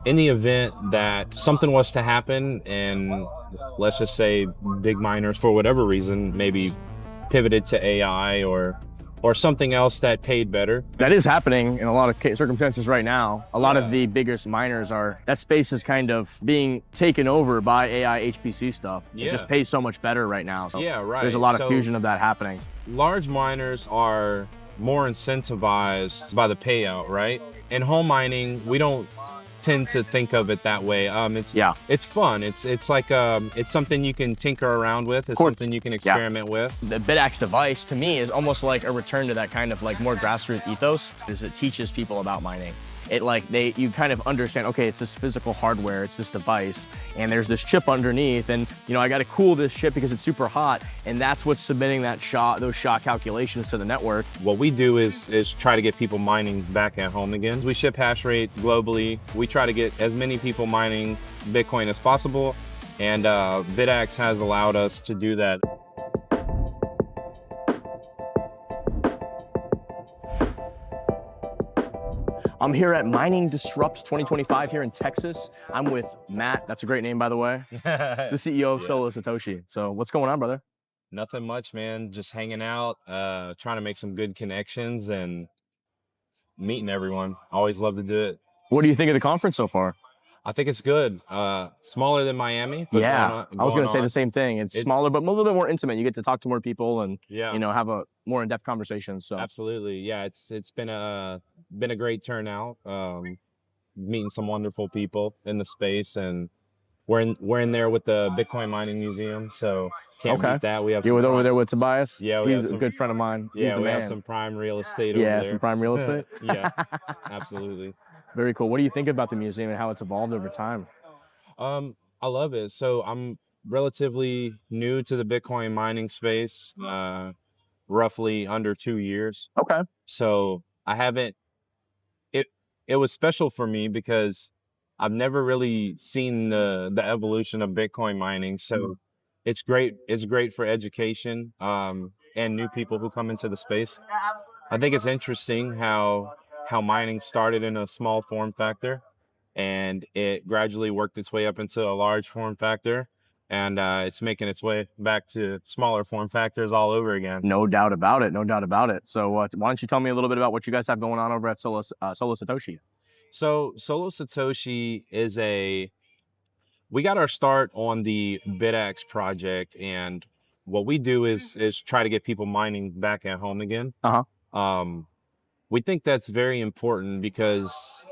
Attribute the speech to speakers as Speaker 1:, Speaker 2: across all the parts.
Speaker 1: In the event that something was to happen and let's just say big miners for whatever reason maybe pivoted to AI or something else that paid better.
Speaker 2: That is happening in a lot of circumstances right now. A lot of the biggest miners that space is kind of being taken over by AI HPC stuff. It just pays so much better right now. So
Speaker 1: Yeah, right.
Speaker 2: there's a lot of fusion of that happening.
Speaker 1: Large miners are more incentivized by the payout, right? In home mining, we don't tend to think of it that way. It's fun. It's like it's something you can tinker around with. It's something you can experiment with.
Speaker 2: The Bitax device to me is almost like a return to that kind of like more grassroots ethos, because it teaches people about mining. You kind of understand, okay, it's this physical hardware, it's this device, and there's this chip underneath, and I got to cool this chip because it's super hot, and that's what's submitting those shot calculations to the network.
Speaker 1: What we do is try to get people mining back at home again. We ship hash rate globally. We try to get as many people mining Bitcoin as possible, and Bitax has allowed us to do that.
Speaker 2: I'm here at Mining Disrupt 2025 here in Texas. I'm with Matt, that's a great name by the way, the CEO of Solo Satoshi. So what's going on, brother?
Speaker 1: Nothing much, man. Just hanging out, trying to make some good connections and meeting everyone. Always love to do it.
Speaker 2: What do you think of the conference so far?
Speaker 1: I think it's good. Smaller than Miami. But
Speaker 2: I was going to say the same thing. It's smaller, but a little bit more intimate. You get to talk to more people and have a more in-depth conversation. So
Speaker 1: absolutely, yeah. It's been a great turnout. Meeting some wonderful people in the space, and we're in there with the Bitcoin Mining Museum. So can't beat that. We have
Speaker 2: you were over there with Tobias.
Speaker 1: Yeah,
Speaker 2: he's a good friend of mine.
Speaker 1: Yeah,
Speaker 2: he's the
Speaker 1: we
Speaker 2: man.
Speaker 1: have some prime real estate over there.
Speaker 2: Some prime real estate.
Speaker 1: Yeah, absolutely.
Speaker 2: Very cool. What do you think about the museum and how it's evolved over time?
Speaker 1: I love it. So I'm relatively new to the Bitcoin mining space, roughly under 2 years.
Speaker 2: Okay.
Speaker 1: So I haven't, it was special for me because I've never really seen the evolution of Bitcoin mining. So it's great. It's great for education, and new people who come into the space. I think it's interesting how mining started in a small form factor and it gradually worked its way up into a large form factor, and it's making its way back to smaller form factors all over again.
Speaker 2: No doubt about it. No doubt about it. So why don't you tell me a little bit about what you guys have going on over at Solo Satoshi?
Speaker 1: So Solo Satoshi we got our start on the Bitax project, and what we do is try to get people mining back at home again. We think that's very important because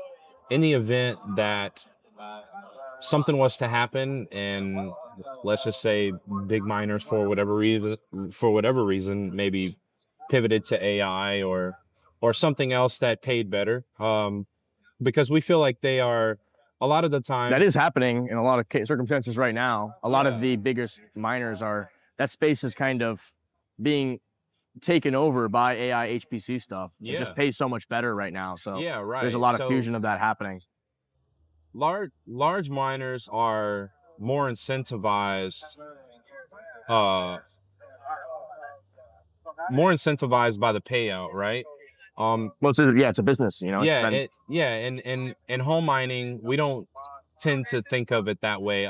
Speaker 1: in the event that something was to happen and let's just say big miners for whatever reason maybe pivoted to AI or something else that paid better, because we feel like they are a lot of the time.
Speaker 2: That is happening in a lot of circumstances right now. A lot of the biggest miners that space is kind of being taken over by AI HPC stuff. It just pays so much better right now. So there's a lot of fusion of that happening.
Speaker 1: Large miners are more incentivized, by the payout, right?
Speaker 2: Well, it's a business, in
Speaker 1: home mining, we don't tend to think of it that way.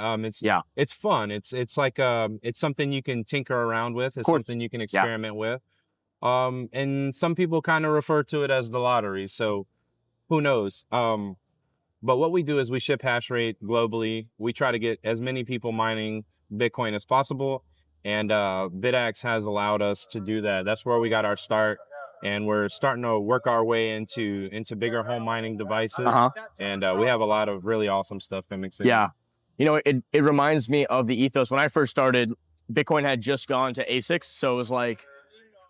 Speaker 1: It's fun. It's like it's something you can tinker around with. It's something you can experiment with. And some people kind of refer to it as the lottery. So who knows? But what we do is we ship hash rate globally. We try to get as many people mining Bitcoin as possible, and Bitax has allowed us to do that. That's where we got our start. And we're starting to work our way into bigger home mining devices. And we have a lot of really awesome stuff coming soon.
Speaker 2: Yeah. It reminds me of the ethos. When I first started, Bitcoin had just gone to ASICs. So it was like,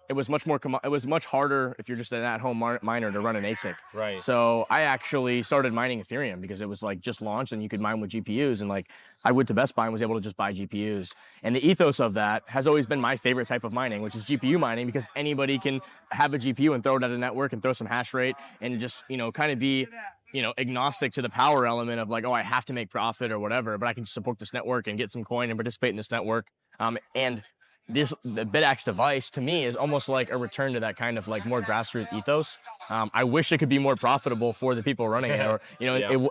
Speaker 2: it was much harder if you're just an at-home miner to run an ASIC.
Speaker 1: Right.
Speaker 2: So I actually started mining Ethereum because it was like just launched and you could mine with GPUs. And like I went to Best Buy and was able to just buy GPUs. And the ethos of that has always been my favorite type of mining, which is GPU mining, because anybody can have a GPU and throw it at a network and throw some hash rate and just, kind of be, agnostic to the power element of like, oh, I have to make profit or whatever, but I can support this network and get some coin and participate in this network. And the Bitax device to me is almost like a return to that kind of like more grassroots ethos, I wish it could be more profitable for the people running it, or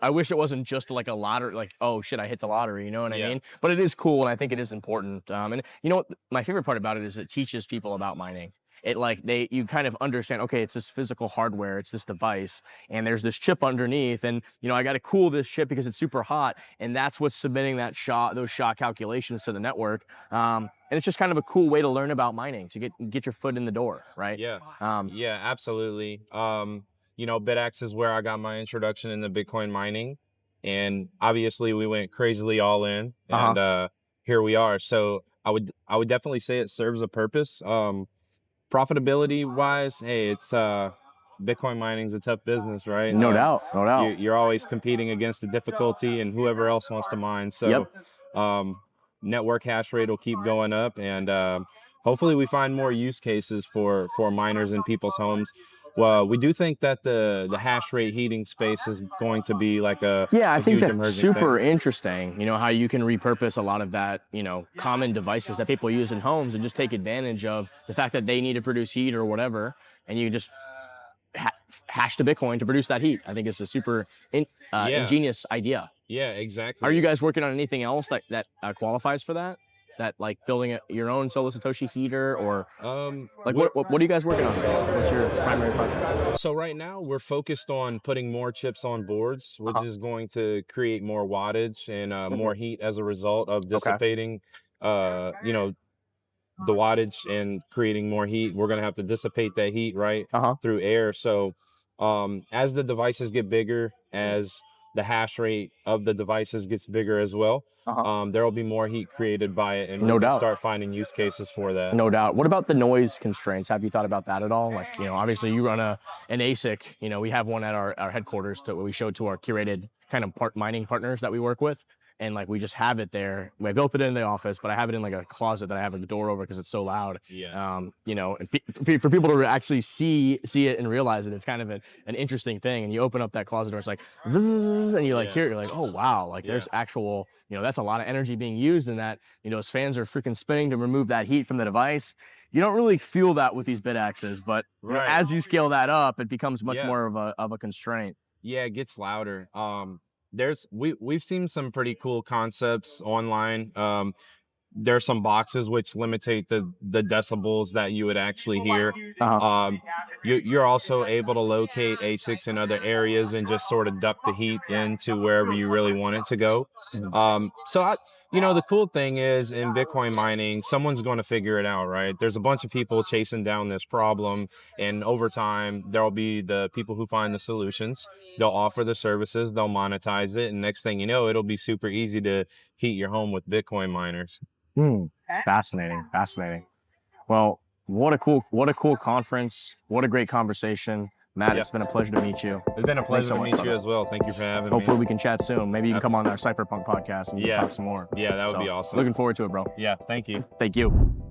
Speaker 2: I wish it wasn't just like a lottery, like, oh shit, I hit the lottery, you know what I mean? But it is cool, and I think it is important. And you know what, my favorite part about it is it teaches people about mining. You kind of understand, okay, it's this physical hardware, it's this device, and there's this chip underneath, and I got to cool this chip because it's super hot, and that's what's submitting those shot calculations to the network. And it's just kind of a cool way to learn about mining, to get your foot in the door, right?
Speaker 1: Yeah. Yeah, absolutely. Bitax is where I got my introduction into Bitcoin mining, and obviously we went crazily all in, and here we are. So I would definitely say it serves a purpose. Profitability wise, hey, it's Bitcoin mining's a tough business, right?
Speaker 2: No doubt, no doubt.
Speaker 1: You're always competing against the difficulty and whoever else wants to mine. So network hash rate will keep going up, and hopefully we find more use cases for miners in people's homes. Well, we do think that the hash rate heating space is going to be like
Speaker 2: I think
Speaker 1: huge
Speaker 2: that's
Speaker 1: emerging
Speaker 2: super
Speaker 1: thing.
Speaker 2: interesting. How you can repurpose a lot of that, common devices that people use in homes, and just take advantage of the fact that they need to produce heat or whatever, and you just hash to Bitcoin to produce that heat. I think it's a super ingenious idea.
Speaker 1: Yeah, exactly.
Speaker 2: Are you guys working on anything else that qualifies for that? That like building your own Solo Satoshi heater, or like what are you guys working on right now? What's your primary project?
Speaker 1: So right now we're focused on putting more chips on boards, which is going to create more wattage and more heat as a result of dissipating, the wattage and creating more heat. We're going to have to dissipate that heat through air. So as the devices get bigger, as the hash rate of the devices gets bigger as well, there will be more heat created by it, and we can start finding use cases for that.
Speaker 2: No doubt. What about the noise constraints? Have you thought about that at all? Like, obviously you run an ASIC. We have one at our headquarters that we showed to our curated kind of mining partners that we work with. And like, we just have it there. I built it in the office, but I have it in like a closet that I have the door over because it's so loud.
Speaker 1: Yeah.
Speaker 2: And for people to actually see it and realize it, it's kind of an interesting thing. And you open up that closet door, it's like, zzz, and you like hear it, you're like, oh wow, like there's actual, that's a lot of energy being used, and that, those fans are freaking spinning to remove that heat from the device. You don't really feel that with these Bitaxes, but as you scale that up, it becomes much more of a constraint.
Speaker 1: Yeah, it gets louder. We've seen some pretty cool concepts online. There's some boxes which limitate the decibels that you would actually hear. You're also able to locate ASICs in other areas and just sort of duct the heat into wherever you really want it to go. The cool thing is, in Bitcoin mining, someone's going to figure it out, right? There's a bunch of people chasing down this problem, and over time, there'll be the people who find the solutions. They'll offer the services, they'll monetize it, and next thing you know, it'll be super easy to heat your home with Bitcoin miners.
Speaker 2: Fascinating. Well, what a cool conference. What a great conversation. Matt, it's been a pleasure to meet you.
Speaker 1: It's been a pleasure to meet you as well. Thank you for having me.
Speaker 2: Hopefully we can chat soon. Maybe you can come on our Cypherpunk'd podcast and we can talk some more.
Speaker 1: Yeah, that would be awesome.
Speaker 2: Looking forward to it, bro.
Speaker 1: Yeah, thank you.
Speaker 2: Thank you.